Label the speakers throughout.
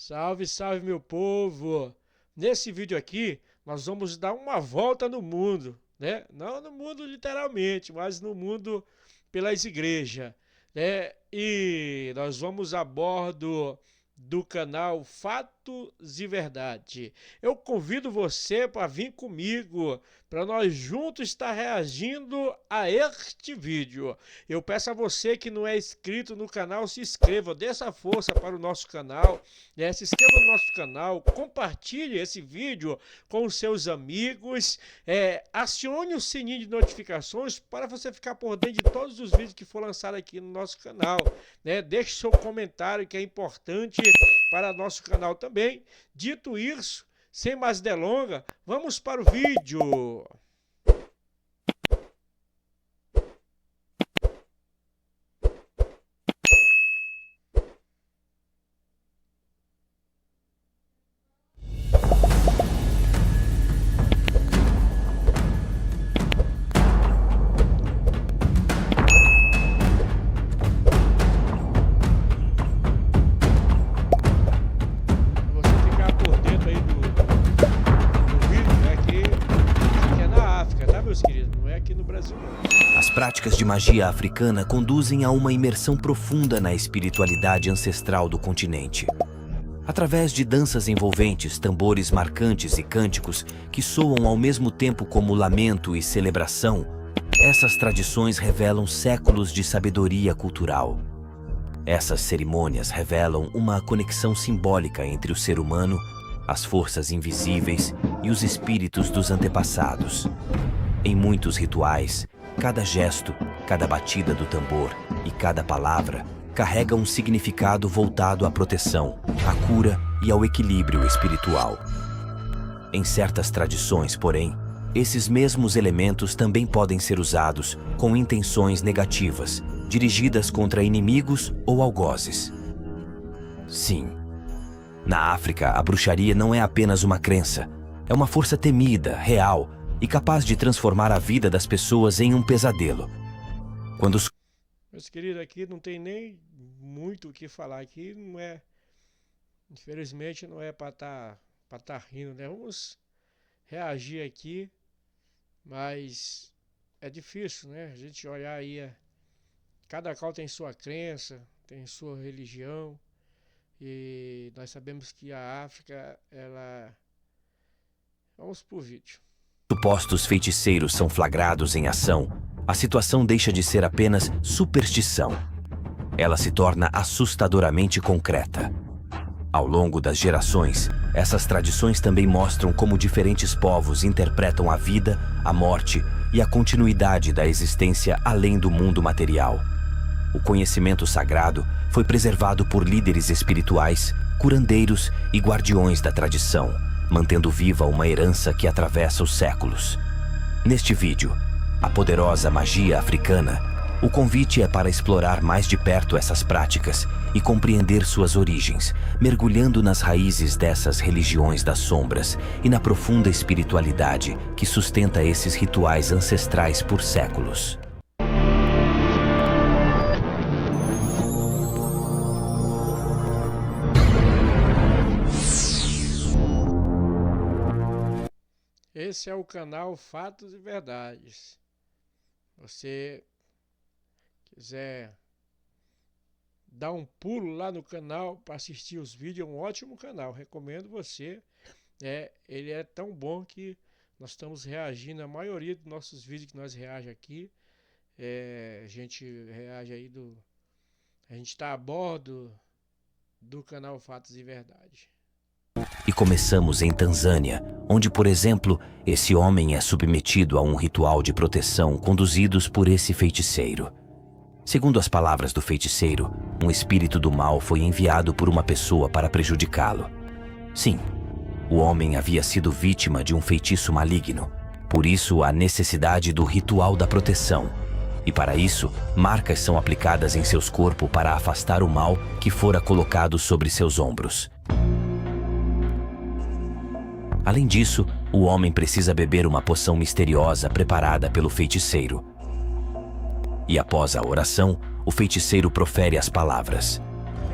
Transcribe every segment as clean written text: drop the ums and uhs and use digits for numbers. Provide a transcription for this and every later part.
Speaker 1: Salve, salve, meu povo! Nesse vídeo aqui, nós vamos dar uma volta no mundo, né? Não no mundo literalmente, mas no mundo pelas igrejas, né? E nós vamos a bordo do canal Fatos e Verdade. Eu convido você para vir comigo, para nós juntos estar reagindo a este vídeo. Eu peço a você que não é inscrito no canal, se inscreva, dê essa força para o nosso canal, né? Se inscreva no nosso canal, compartilhe esse vídeo com os seus amigos, acione o sininho de notificações para você ficar por dentro de todos os vídeos que for lançado aqui no nosso canal, né? Deixe seu comentário, que é importante para nosso canal também. Dito isso, sem mais delongas, vamos para o vídeo.
Speaker 2: As práticas de magia africana conduzem a uma imersão profunda na espiritualidade ancestral do continente. Através de danças envolventes, tambores marcantes e cânticos que soam ao mesmo tempo como lamento e celebração, essas tradições revelam séculos de sabedoria cultural. Essas cerimônias revelam uma conexão simbólica entre o ser humano, as forças invisíveis e os espíritos dos antepassados. Em muitos rituais, cada gesto, cada batida do tambor e cada palavra carrega um significado voltado à proteção, à cura e ao equilíbrio espiritual. Em certas tradições, porém, esses mesmos elementos também podem ser usados com intenções negativas, dirigidas contra inimigos ou algozes. Sim, na África, a bruxaria não é apenas uma crença, é uma força temida, real, e capaz de transformar a vida das pessoas em um pesadelo. Quando os...
Speaker 1: Meus queridos, aqui não tem nem muito o que falar. Aqui não é... Infelizmente não é para tá rindo, né? Vamos reagir aqui, mas é difícil, né? A gente olhar aí... Cada qual tem sua crença, tem sua religião, e nós sabemos que a África, ela... Vamos pro vídeo.
Speaker 2: Supostos feiticeiros são flagrados em ação, a situação deixa de ser apenas superstição. Ela se torna assustadoramente concreta. Ao longo das gerações, essas tradições também mostram como diferentes povos interpretam a vida, a morte e a continuidade da existência além do mundo material. O conhecimento sagrado foi preservado por líderes espirituais, curandeiros e guardiões da tradição, mantendo viva uma herança que atravessa os séculos. Neste vídeo, a poderosa magia africana, o convite é para explorar mais de perto essas práticas e compreender suas origens, mergulhando nas raízes dessas religiões das sombras e na profunda espiritualidade que sustenta esses rituais ancestrais por séculos.
Speaker 1: Esse é o canal Fatos e Verdades. Você quiser dar um pulo lá no canal para assistir os vídeos, é um ótimo canal, recomendo você. Ele é tão bom que nós estamos reagindo a maioria dos nossos vídeos que nós reagimos aqui. A gente reage aí a gente está a bordo do canal Fatos e Verdade.
Speaker 2: E começamos em Tanzânia, onde, por exemplo, esse homem é submetido a um ritual de proteção conduzidos por esse feiticeiro. Segundo as palavras do feiticeiro, um espírito do mal foi enviado por uma pessoa para prejudicá-lo. Sim, o homem havia sido vítima de um feitiço maligno, por isso a necessidade do ritual da proteção. E para isso, marcas são aplicadas em seus corpos para afastar o mal que fora colocado sobre seus ombros. Além disso, o homem precisa beber uma poção misteriosa preparada pelo feiticeiro. E após a oração, o feiticeiro profere as palavras: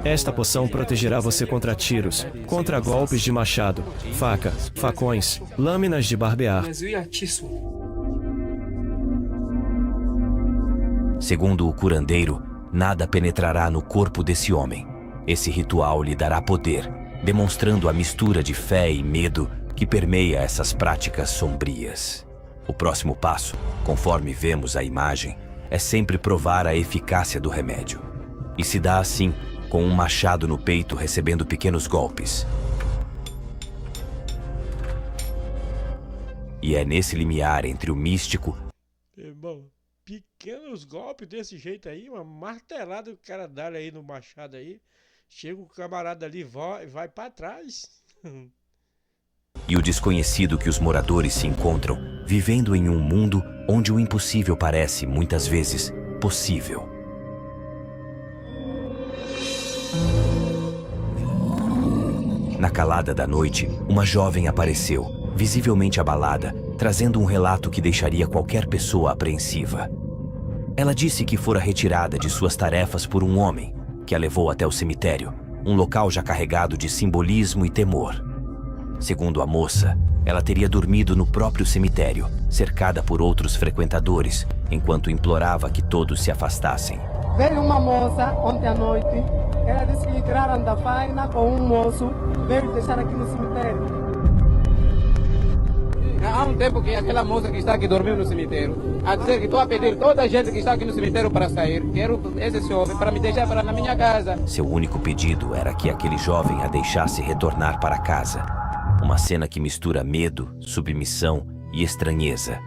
Speaker 3: Esta poção protegerá você contra tiros, contra golpes de machado, faca, facões, lâminas de barbear.
Speaker 2: Segundo o curandeiro, nada penetrará no corpo desse homem. Esse ritual lhe dará poder, demonstrando a mistura de fé e medo que permeia essas práticas sombrias. O próximo passo, conforme vemos a imagem, é sempre provar a eficácia do remédio. E se dá assim, com um machado no peito recebendo pequenos golpes. E é nesse limiar entre o místico...
Speaker 1: Irmão, pequenos golpes desse jeito aí, uma martelada que o cara dá aí no machado aí, chega o camarada ali e vai pra trás.
Speaker 2: E o desconhecido que os moradores se encontram, vivendo em um mundo onde o impossível parece, muitas vezes, possível. Na calada da noite, uma jovem apareceu, visivelmente abalada, trazendo um relato que deixaria qualquer pessoa apreensiva. Ela disse que fora retirada de suas tarefas por um homem, que a levou até o cemitério, um local já carregado de simbolismo e temor. Segundo a moça, ela teria dormido no próprio cemitério, cercada por outros frequentadores, enquanto implorava que todos se afastassem.
Speaker 4: Veio uma moça ontem à noite, ela disse que tiraram da faina com um moço, veio deixar aqui no cemitério. Há um tempo que aquela moça que está aqui dormiu no cemitério, a dizer que estou a pedir toda a gente que está aqui no cemitério para sair, quero esse jovem para me deixar para na minha casa.
Speaker 2: Seu único pedido era que aquele jovem a deixasse retornar para casa. Uma cena que mistura medo, submissão e estranheza.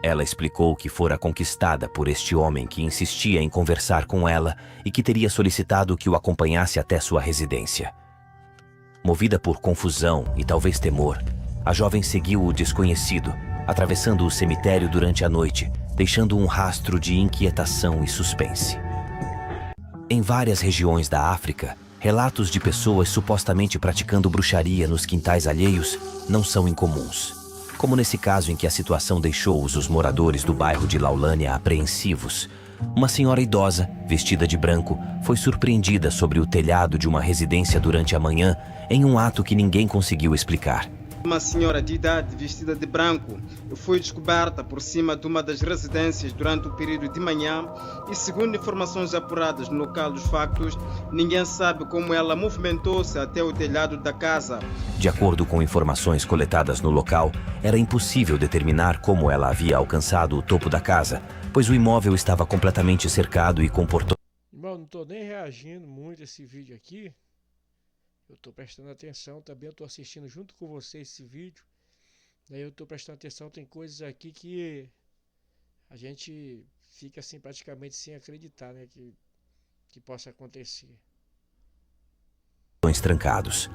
Speaker 2: Ela explicou que fora conquistada por este homem que insistia em conversar com ela e que teria solicitado que o acompanhasse até sua residência. Movida por confusão e talvez temor, a jovem seguiu o desconhecido, atravessando o cemitério durante a noite, deixando um rastro de inquietação e suspense. Em várias regiões da África, relatos de pessoas supostamente praticando bruxaria nos quintais alheios não são incomuns. Como nesse caso em que a situação deixou os moradores do bairro de Laulânia apreensivos. Uma senhora idosa, vestida de branco, foi surpreendida sobre o telhado de uma residência durante a manhã em um ato que ninguém conseguiu explicar.
Speaker 5: Uma senhora de idade vestida de branco foi descoberta por cima de uma das residências durante o período de manhã e, segundo informações apuradas no local dos factos, ninguém sabe como ela movimentou-se até o telhado da casa.
Speaker 2: De acordo com informações coletadas no local, era impossível determinar como ela havia alcançado o topo da casa, pois o imóvel estava completamente cercado e comportou...
Speaker 1: Irmão, não tô nem reagindo muito a esse vídeo aqui. Eu tô prestando atenção também, eu tô assistindo junto com você esse vídeo. Daí eu tô prestando atenção, tem coisas aqui que a gente fica assim praticamente sem acreditar, né, que possa acontecer.
Speaker 2: Trancados.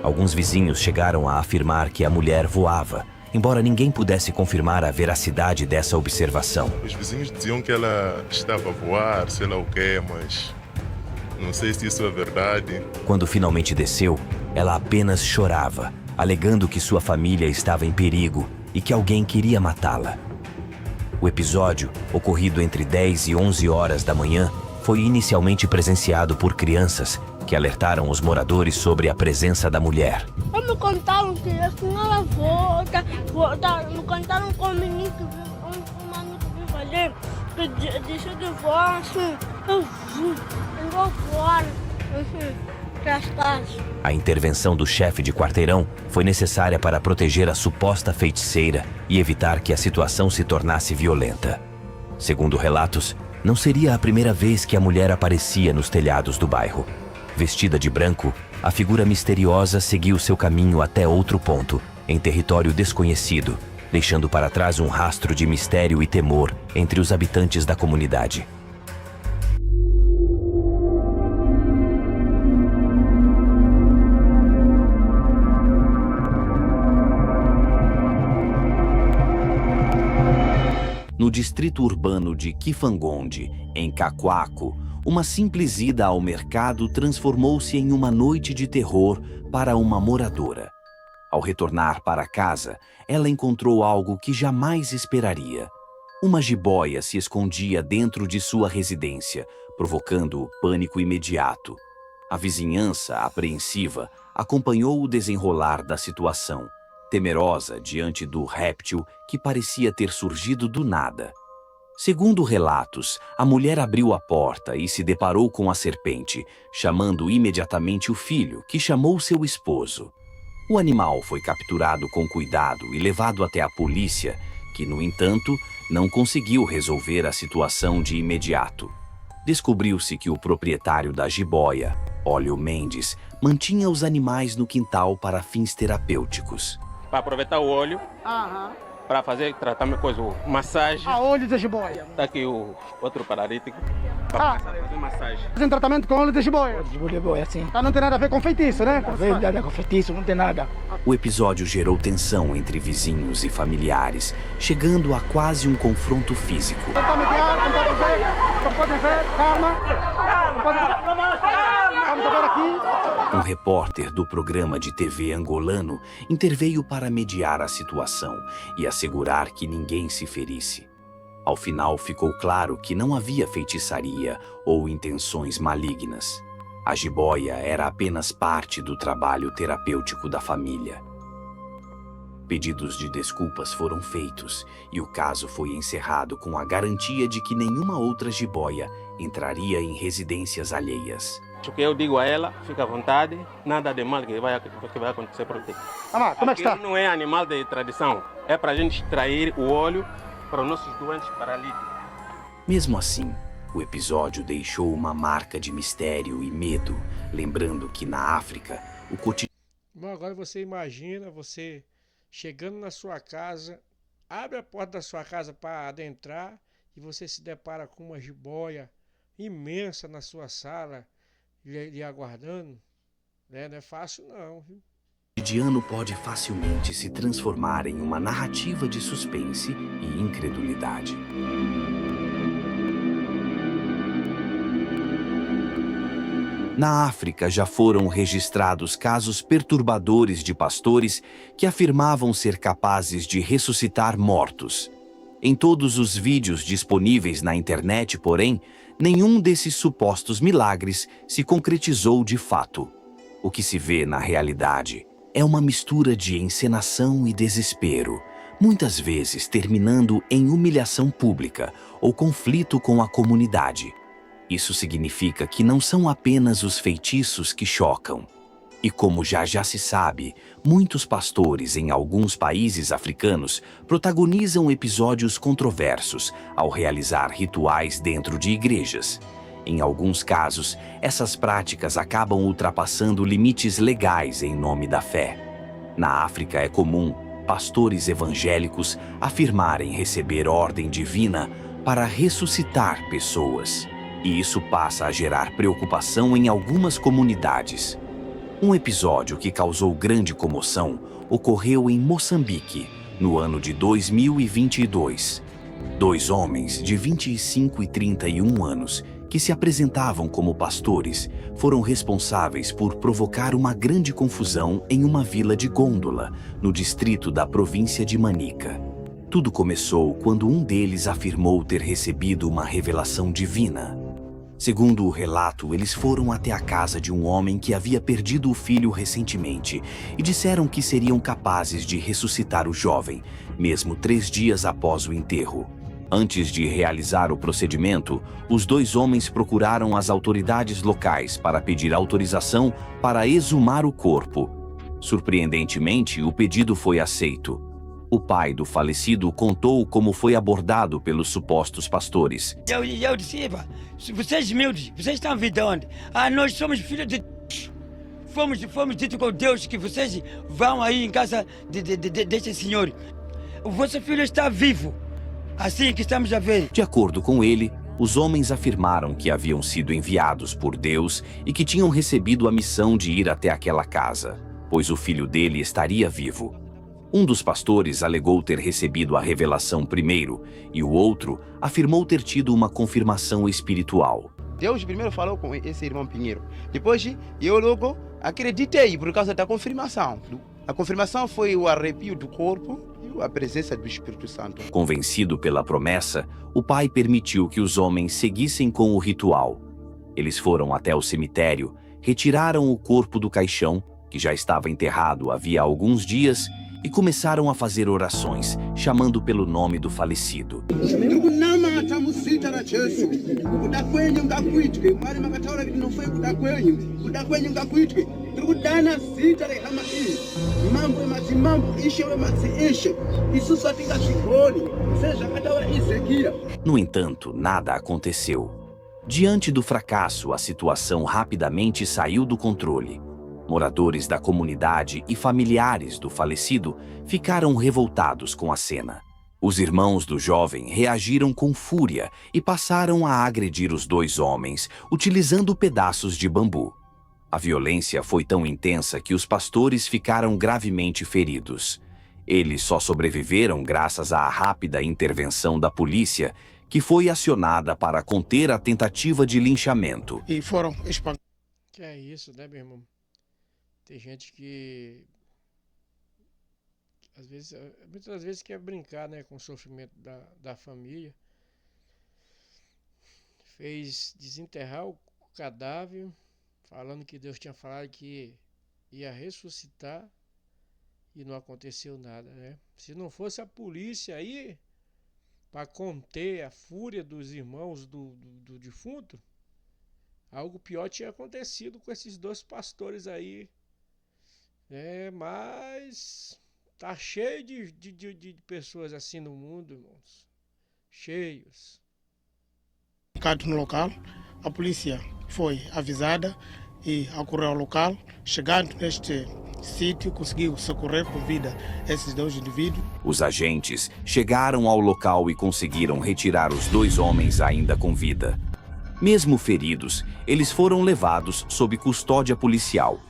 Speaker 2: Alguns vizinhos chegaram a afirmar que a mulher voava, embora ninguém pudesse confirmar a veracidade dessa observação.
Speaker 6: Os vizinhos diziam que ela estava a voar, sei lá o quê, mas não sei se isso é verdade.
Speaker 2: Quando finalmente desceu, ela apenas chorava, alegando que sua família estava em perigo e que alguém queria matá-la. O episódio, ocorrido entre 10 e 11 horas da manhã, foi inicialmente presenciado por crianças que alertaram os moradores sobre a presença da mulher.
Speaker 7: Me contaram que a senhora volta, me contaram com o menino que vive ali, que deixou de voar assim, eu vou fora, para as casas.
Speaker 2: A intervenção do chefe de quarteirão foi necessária para proteger a suposta feiticeira e evitar que a situação se tornasse violenta. Segundo relatos, não seria a primeira vez que a mulher aparecia nos telhados do bairro. Vestida de branco, a figura misteriosa seguiu seu caminho até outro ponto, em território desconhecido, deixando para trás um rastro de mistério e temor entre os habitantes da comunidade. No distrito urbano de Kifangonde, em Kakwaku, uma simples ida ao mercado transformou-se em uma noite de terror para uma moradora. Ao retornar para casa, ela encontrou algo que jamais esperaria. Uma jiboia se escondia dentro de sua residência, provocando o pânico imediato. A vizinhança, apreensiva, acompanhou o desenrolar da situação, temerosa diante do réptil que parecia ter surgido do nada. Segundo relatos, a mulher abriu a porta e se deparou com a serpente, chamando imediatamente o filho, que chamou seu esposo. O animal foi capturado com cuidado e levado até a polícia, que, no entanto, não conseguiu resolver a situação de imediato. Descobriu-se que o proprietário da jiboia, Óleo Mendes, mantinha os animais no quintal para fins terapêuticos.
Speaker 4: Para aproveitar o óleo, para fazer tratamento, massagem.
Speaker 8: Óleo de jiboia.
Speaker 4: Está aqui o outro paralítico. Para fazer massagem.
Speaker 8: Fazem tratamento com óleo de jiboia.
Speaker 9: De jiboia, sim.
Speaker 8: Não tem nada a ver com feitiço, né?
Speaker 9: Não tem nada com feitiço, não tem nada.
Speaker 2: O episódio gerou tensão entre vizinhos e familiares, chegando a quase um confronto físico.
Speaker 8: Podem ver, calma. Vamos ver aqui.
Speaker 2: Um repórter do programa de TV angolano interveio para mediar a situação e assegurar que ninguém se ferisse. Ao final, ficou claro que não havia feitiçaria ou intenções malignas. A jiboia era apenas parte do trabalho terapêutico da família. Pedidos de desculpas foram feitos e o caso foi encerrado com a garantia de que nenhuma outra jiboia entraria em residências alheias.
Speaker 4: O que eu digo a ela, fica à vontade, nada de mal que vai acontecer para ti.
Speaker 8: Como é que está?
Speaker 4: Não é animal de tradição, é para a gente extrair o óleo para os nossos doentes paralíticos.
Speaker 2: Mesmo assim, o episódio deixou uma marca de mistério e medo, lembrando que na África, o cotidiano...
Speaker 1: Bom, agora você imagina você chegando na sua casa, abre a porta da sua casa para adentrar e você se depara com uma jiboia imensa na sua sala, lhe aguardando, né? Não é fácil não, viu?
Speaker 2: O cotidiano pode facilmente se transformar em uma narrativa de suspense e incredulidade. Na África já foram registrados casos perturbadores de pastores que afirmavam ser capazes de ressuscitar mortos. Em todos os vídeos disponíveis na internet, porém, nenhum desses supostos milagres se concretizou de fato. O que se vê na realidade é uma mistura de encenação e desespero, muitas vezes terminando em humilhação pública ou conflito com a comunidade. Isso significa que não são apenas os feitiços que chocam. E como já se sabe, muitos pastores em alguns países africanos protagonizam episódios controversos ao realizar rituais dentro de igrejas. Em alguns casos, essas práticas acabam ultrapassando limites legais em nome da fé. Na África é comum pastores evangélicos afirmarem receber ordem divina para ressuscitar pessoas. E isso passa a gerar preocupação em algumas comunidades. Um episódio que causou grande comoção ocorreu em Moçambique, no ano de 2022. 2 homens de 25 e 31 anos, que se apresentavam como pastores, foram responsáveis por provocar uma grande confusão em uma vila de Gôndola, no distrito da província de Manica. Tudo começou quando um deles afirmou ter recebido uma revelação divina. Segundo o relato, eles foram até a casa de um homem que havia perdido o filho recentemente e disseram que seriam capazes de ressuscitar o jovem, mesmo 3 dias após o enterro. Antes de realizar o procedimento, os 2 homens procuraram as autoridades locais para pedir autorização para exumar o corpo. Surpreendentemente, o pedido foi aceito. O pai do falecido contou como foi abordado pelos supostos pastores.
Speaker 9: Eu disse, vocês humildes, vocês estão vindo de onde? Nós somos filhos de Deus. Fomos dito com Deus que vocês vão aí em casa deste senhor. O vosso filho está vivo, assim que estamos a ver.
Speaker 2: De acordo com ele, os homens afirmaram que haviam sido enviados por Deus e que tinham recebido a missão de ir até aquela casa, pois o filho dele estaria vivo. Um dos pastores alegou ter recebido a revelação primeiro e o outro afirmou ter tido uma confirmação espiritual.
Speaker 10: Deus primeiro falou com esse irmão Pinheiro. Depois eu logo acreditei por causa da confirmação. A confirmação foi o arrepio do corpo e a presença do Espírito Santo.
Speaker 2: Convencido pela promessa, o pai permitiu que os homens seguissem com o ritual. Eles foram até o cemitério, retiraram o corpo do caixão, que já estava enterrado havia alguns dias, e começaram a fazer orações, chamando pelo nome do falecido. No entanto, nada aconteceu. Diante do fracasso, a situação rapidamente saiu do controle. Moradores da comunidade e familiares do falecido ficaram revoltados com a cena. Os irmãos do jovem reagiram com fúria e passaram a agredir os dois homens, utilizando pedaços de bambu. A violência foi tão intensa que os pastores ficaram gravemente feridos. Eles só sobreviveram graças à rápida intervenção da polícia, que foi acionada para conter a tentativa de linchamento.
Speaker 8: E foram espancados.
Speaker 1: Que é isso, né, meu irmão? Tem gente que às vezes, muitas vezes quer brincar, né, com o sofrimento da família. Fez desenterrar o cadáver, falando que Deus tinha falado que ia ressuscitar e não aconteceu nada, né? Se não fosse a polícia aí para conter a fúria dos irmãos do defunto, algo pior tinha acontecido com esses dois pastores aí. Mas tá cheio de pessoas assim no mundo, irmãos. Cheios.
Speaker 8: No local, a polícia foi avisada e ocorreu ao local. Chegando neste sítio, conseguiu socorrer com vida esses dois indivíduos.
Speaker 2: Os agentes chegaram ao local e conseguiram retirar os dois homens ainda com vida. Mesmo feridos, eles foram levados sob custódia policial.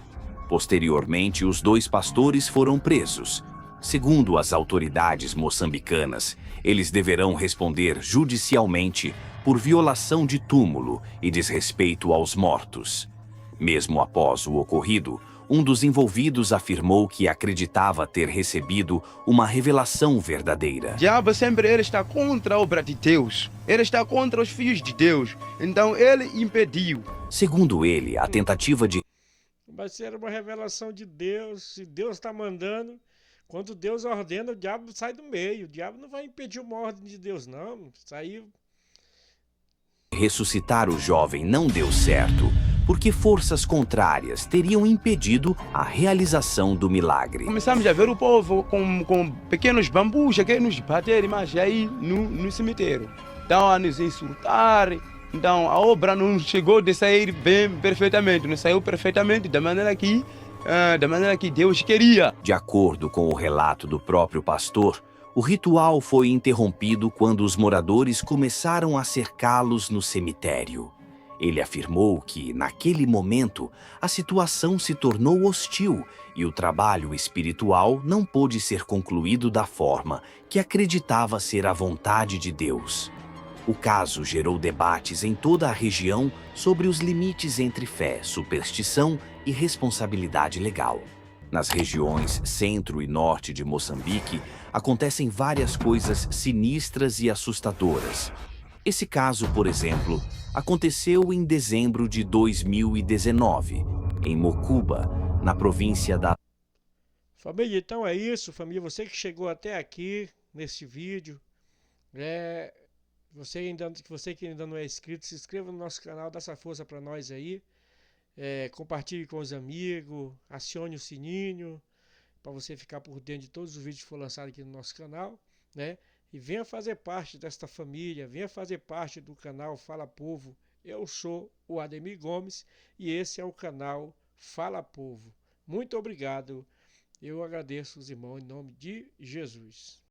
Speaker 2: Posteriormente, os dois pastores foram presos. Segundo as autoridades moçambicanas, eles deverão responder judicialmente por violação de túmulo e desrespeito aos mortos. Mesmo após o ocorrido, um dos envolvidos afirmou que acreditava ter recebido uma revelação verdadeira.
Speaker 10: O diabo sempre ele está contra a obra de Deus. Ele está contra os filhos de Deus. Então ele impediu.
Speaker 2: Segundo ele, a tentativa de
Speaker 1: Vai ser uma revelação de Deus. Se Deus está mandando, quando Deus ordena, o diabo sai do meio. O diabo não vai impedir uma ordem de Deus, não. Saiu.
Speaker 2: Ressuscitar o jovem não deu certo, porque forças contrárias teriam impedido a realização do milagre.
Speaker 10: Começamos a ver o povo com pequenos bambus a querer nos bater, mas aí no cemitério. Então a nos insultar. Então a obra não chegou de sair bem perfeitamente, não saiu perfeitamente da maneira que Deus queria.
Speaker 2: De acordo com o relato do próprio pastor, o ritual foi interrompido quando os moradores começaram a cercá-los no cemitério. Ele afirmou que, naquele momento, a situação se tornou hostil e o trabalho espiritual não pôde ser concluído da forma que acreditava ser a vontade de Deus. O caso gerou debates em toda a região sobre os limites entre fé, superstição e responsabilidade legal. Nas regiões centro e norte de Moçambique, acontecem várias coisas sinistras e assustadoras. Esse caso, por exemplo, aconteceu em dezembro de 2019, em Mocuba, na província da...
Speaker 1: Família, então é isso, família. Você que chegou até aqui nesse vídeo, você que ainda não é inscrito, se inscreva no nosso canal, dá essa força para nós aí. Compartilhe com os amigos, acione o sininho para você ficar por dentro de todos os vídeos que for lançados aqui no nosso canal, né? E venha fazer parte desta família, venha fazer parte do canal Fala Povo. Eu sou o Ademir Gomes e esse é o canal Fala Povo. Muito obrigado, eu agradeço os irmãos em nome de Jesus.